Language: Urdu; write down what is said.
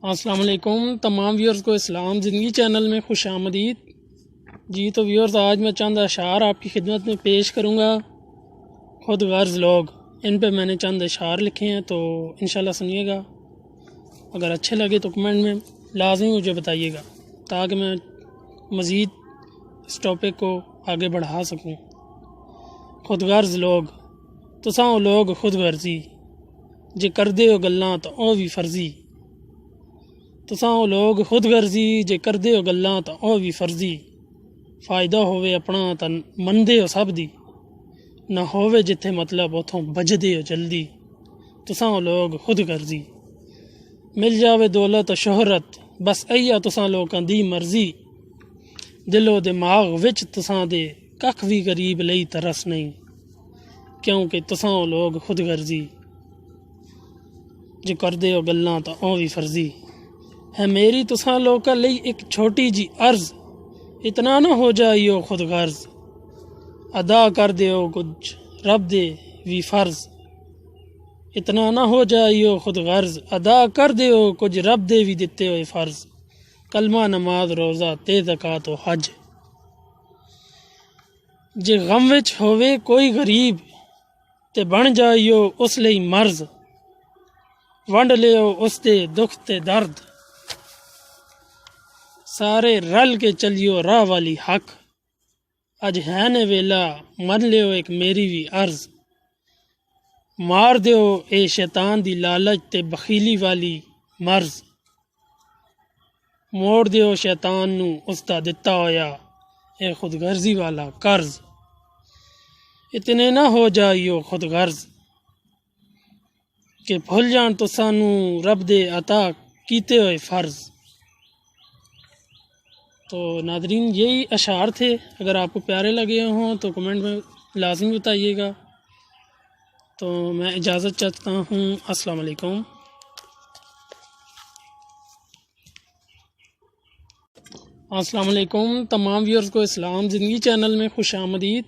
السلام علیکم تمام ویورز کو اسلام زندگی چینل میں خوش آمدید جی۔ تو ویورز آج میں چند اشعار آپ کی خدمت میں پیش کروں گا، خود غرض لوگ، ان پہ میں نے چند اشعار لکھے ہیں، تو انشاءاللہ سنیے گا۔ اگر اچھے لگے تو کمنٹ میں لازمی مجھے بتائیے گا تاکہ میں مزید اس ٹاپک کو آگے بڑھا سکوں۔ خود غرض لوگ تساں لوگ خود غرضی جے کر دے ہو گلاں تو او بھی فرضی، تساں لوگ خود غرضی جے کر دے ہو گلاں تو او بھی فرضی، فائدہ ہووے اپنا تو مندے ہو سب دی، نہ ہووے جتھے مطلب اتھوں بجدے ہو جلدی، تساں لوگ خود غرضی، مل جاوے دولت و شہرت بس ایہ تساں لوکاں دی مرضی، دل و دماغ وچ تساں دے ککھ بھی غریب لئی ترس نہیں، کیونکہ تساں لوگ خود غرضی جے کر دے ہو گلاں تو او بھی فرضی۔ ہے میری تساں لوکاں لئی ایک چھوٹی جی عرض، اتنا نہ ہو جائیو خود غرض، ادا کر دیو کچھ رب دے بھی فرض، اتنا نہ ہو جائیو خود غرض، ادا کر دیو کچھ رب دے بھی دتے ہوئے فرض، کلمہ نماز روزہ تے زکوٰۃ و حج، جے غم وچ ہووے کوئی غریب تے بن جائیو اس لئی مرض، ونڈ لیو اس دے دکھ تے درد، سارے رل کے چلیو راہ والی حق، اج ہے نے ویلا من لیو ایک میری بھی عرض، مار دیو اے شیطان دی لالچ تے بخیلی والی مرض، موڑ دیو شیطان نو اس دا دتا ہویا اے خود غرضی والا قرض، اتنے نہ ہو جائیو خود غرض کہ بھول جان تو سانو رب دے عطا کیتے ہوئے فرض۔ تو ناظرین یہی اشعار تھے، اگر آپ کو پیارے لگے ہوں تو کمنٹ میں لازمی بتائیے گا۔ تو میں اجازت چاہتا ہوں، السلام علیکم۔ السلام علیکم تمام ویورز کو اسلام زندگی چینل میں خوش آمدید۔